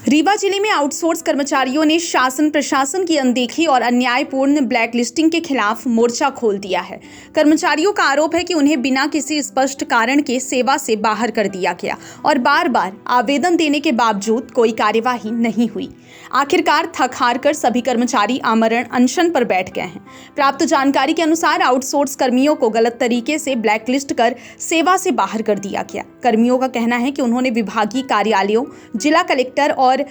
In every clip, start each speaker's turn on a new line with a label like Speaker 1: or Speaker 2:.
Speaker 1: रीवा जिले में आउटसोर्स कर्मचारियों ने शासन प्रशासन की अनदेखी और अन्यायपूर्ण ब्लैकलिस्टिंग के खिलाफ मोर्चा खोल दिया है। कर्मचारियों का आरोप है कि उन्हें बिना किसी स्पष्ट कारण के सेवा से बाहर कर दिया गया और बार बार आवेदन देने के बावजूद कोई कार्यवाही नहीं हुई। आखिरकार थक हार कर सभी कर्मचारी आमरण अनशन पर बैठ गए हैं। प्राप्त जानकारी के अनुसार आउटसोर्स कर्मियों को गलत तरीके से ब्लैकलिस्ट कर सेवा से बाहर कर दिया गया। कर्मियों का कहना है कि उन्होंने विभागीय कार्यालयों, जिला कलेक्टर और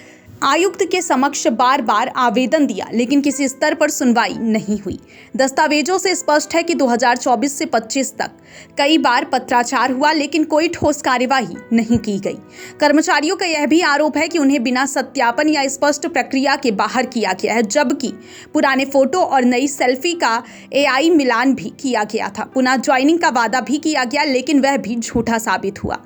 Speaker 1: आयुक्त के समक्ष बार बार आवेदन दिया, लेकिन किसी स्तर पर सुनवाई नहीं हुई। दस्तावेजों से स्पष्ट है कि 2024 से 25 तक कई बार पत्राचार हुआ, लेकिन कोई ठोस कार्यवाही नहीं की गई। कर्मचारियों का यह भी आरोप है कि उन्हें बिना सत्यापन या स्पष्ट प्रक्रिया के बाहर किया गया है, जबकि पुराने फोटो और नई सेल्फी का AI मिलान भी किया गया था। पुनः ज्वाइनिंग का वादा भी किया गया, लेकिन वह भी झूठा साबित हुआ।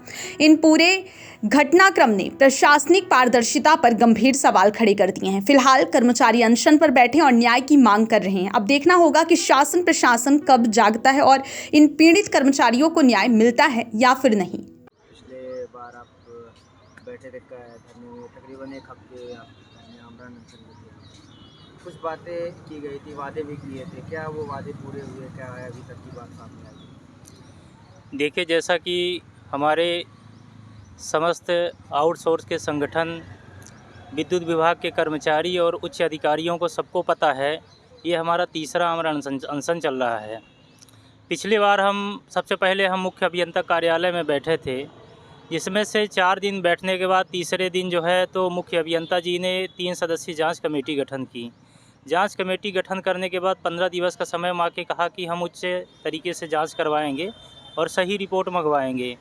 Speaker 1: इन पूरे घटनाक्रम ने प्रशासनिक पारदर्शिता पर गंभीर सवाल खड़े कर दिए हैं। फिलहाल कर्मचारी अनशन पर बैठे और न्याय की मांग कर रहे हैं। अब देखना होगा कि शासन प्रशासन कब जागता है और इन पीड़ित कर्मचारियों को न्याय मिलता है या फिर नहीं।
Speaker 2: पिछले बार आप बैठे थे धरने में, तकरीबन एक हफ्ते आप आमरण अनशन में थे। कुछ बातें की गई थी, वादे भी किए थे, क्या वो वादे पूरे हुए? क्या है अभी तक की बात सामने आई?
Speaker 3: देखिए, जैसा कि हमारे समस्त आउटसोर्स के संगठन, विद्युत विभाग के कर्मचारी और उच्च अधिकारियों को सबको पता है, ये हमारा तीसरा आमरण अनशन चल रहा है। पिछली बार सबसे पहले हम मुख्य अभियंता कार्यालय में बैठे थे, जिसमें से 4 दिन बैठने के बाद तीसरे दिन जो है तो मुख्य अभियंता जी ने 3 सदस्यीय जांच कमेटी गठन की। जांच कमेटी गठन करने के बाद 15 दिवस का समय मांग के कहा कि हम उच्च तरीके से जांच करवाएंगे और सही रिपोर्ट मंगवाएंगे।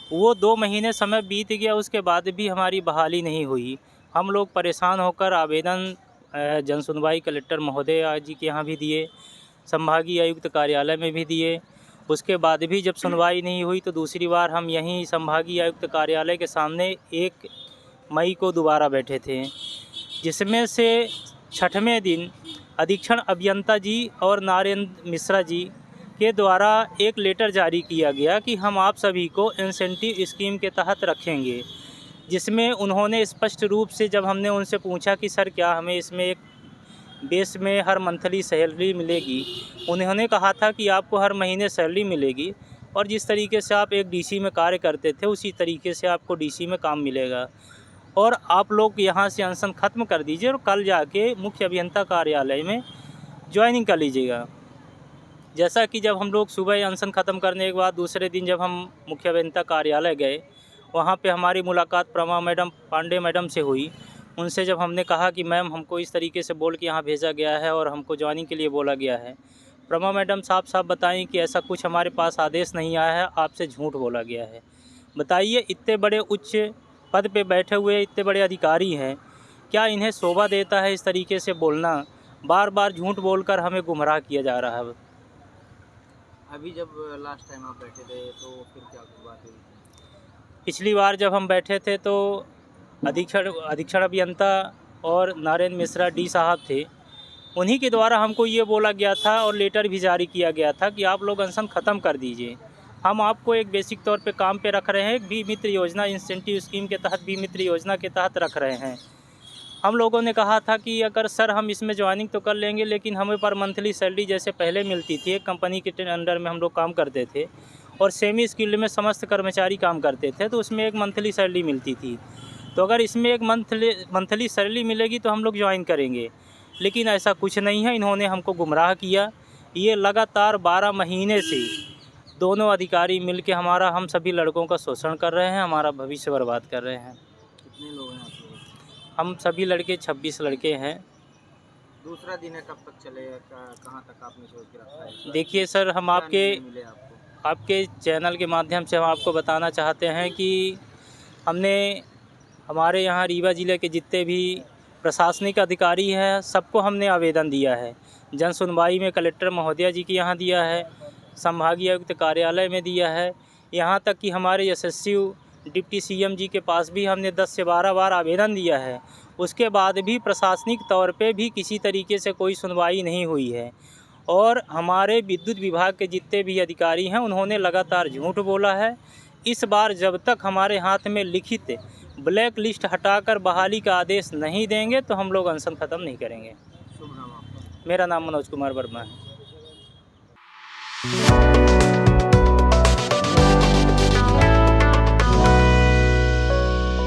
Speaker 3: वो 2 महीने समय बीत गया, उसके बाद भी हमारी बहाली नहीं हुई। हम लोग परेशान होकर आवेदन जन सुनवाई कलेक्टर महोदय जी के यहाँ भी दिए, संभागीय आयुक्त कार्यालय में भी दिए। उसके बाद भी जब सुनवाई नहीं हुई तो दूसरी बार हम यहीं संभागीय आयुक्त कार्यालय के सामने 1 मई को दोबारा बैठे थे, जिसमें से 6वें दिन अधीक्षण अभियंता जी और नरेंद्र मिश्रा जी के द्वारा एक लेटर जारी किया गया कि हम आप सभी को इंसेंटिव स्कीम के तहत रखेंगे, जिसमें उन्होंने स्पष्ट रूप से, जब हमने उनसे पूछा कि सर क्या हमें इसमें एक बेस में हर मंथली सैलरी मिलेगी, उन्होंने कहा था कि आपको हर महीने सैलरी मिलेगी और जिस तरीके से आप एक DC में कार्य करते थे उसी तरीके से आपको DC में काम मिलेगा और आप लोग यहाँ से अनशन ख़त्म कर दीजिए और कल जाके मुख्य अभियंता कार्यालय में ज्वाइनिंग कर लीजिएगा। जैसा कि जब हम लोग सुबह अनशन ख़त्म करने के बाद दूसरे दिन जब हम मुख्य अभियंता कार्यालय गए, वहाँ पे हमारी मुलाकात प्रमा मैडम पांडे मैडम से हुई। उनसे जब हमने कहा कि मैम हमको इस तरीके से बोल के यहाँ भेजा गया है और हमको ज्वाइनिंग के लिए बोला गया है, प्रमा मैडम साफ साफ बताएं कि ऐसा कुछ हमारे पास आदेश नहीं आया है, आपसे झूठ बोला गया है। बताइए, इतने बड़े उच्च पद पे बैठे हुए इतने बड़े अधिकारी हैं, क्या इन्हें शोभा देता है इस तरीके से बोलना? बार बार झूठ बोलकर हमें गुमराह किया जा रहा है।
Speaker 2: अभी जब लास्ट टाइम आप बैठे थे तो फिर क्या बात हुई?
Speaker 3: पिछली बार जब हम बैठे थे तो अधीक्षण अभियंता और नरेंद्र मिश्रा डी साहब थे, उन्हीं के द्वारा हमको ये बोला गया था और लेटर भी जारी किया गया था कि आप लोग अनशन ख़त्म कर दीजिए, हम आपको एक बेसिक तौर पे काम पे रख रहे हैं। एक भी मित्र योजना इंसेंटिव स्कीम के तहत, भी मित्र योजना के तहत रख रहे हैं। हम लोगों ने कहा था कि अगर सर हम इसमें ज्वाइनिंग तो कर लेंगे, लेकिन हमें पर मंथली सैलरी जैसे पहले मिलती थी, एक कंपनी के अंडर में हम लोग काम करते थे और सेमी स्किल्ड में समस्त कर्मचारी काम करते थे, तो उसमें एक मंथली सैलरी मिलती थी। तो अगर इसमें एक मंथली सैलरी मिलेगी तो हम लोग ज्वाइन करेंगे, लेकिन ऐसा कुछ नहीं है। इन्होंने हमको गुमराह किया। ये लगातार 12 महीने से दोनों अधिकारी मिल के हम सभी लड़कों का शोषण कर रहे हैं, हमारा भविष्य बर्बाद कर रहे हैं।
Speaker 2: कितने लोग हैं आप लोग?
Speaker 3: हम सभी लड़के 26 लड़के हैं।
Speaker 2: दूसरा दिन है, कब तक चलेगा? कहाँ तक आपने सोच के रखा है?
Speaker 3: देखिए सर, हम आपके चैनल के माध्यम से हम आपको बताना चाहते हैं कि हमने हमारे यहाँ रीवा ज़िले के जितने भी प्रशासनिक अधिकारी हैं सबको हमने आवेदन दिया है। जन सुनवाई में कलेक्टर महोदया जी के यहाँ दिया है, संभागीय आयुक्त कार्यालय में दिया है, यहाँ तक कि हमारे SSU डिप्टी CM जी के पास भी हमने 10 से 12 बार आवेदन दिया है। उसके बाद भी प्रशासनिक तौर पे भी किसी तरीके से कोई सुनवाई नहीं हुई है और हमारे विद्युत विभाग के जितने भी अधिकारी हैं उन्होंने लगातार झूठ बोला है। इस बार जब तक हमारे हाथ में लिखित ब्लैक लिस्ट हटाकर बहाली का आदेश नहीं देंगे तो हम लोग अनशन ख़त्म नहीं करेंगे।
Speaker 2: शुभ नाम आपका?
Speaker 3: मेरा नाम मनोज कुमार वर्मा है।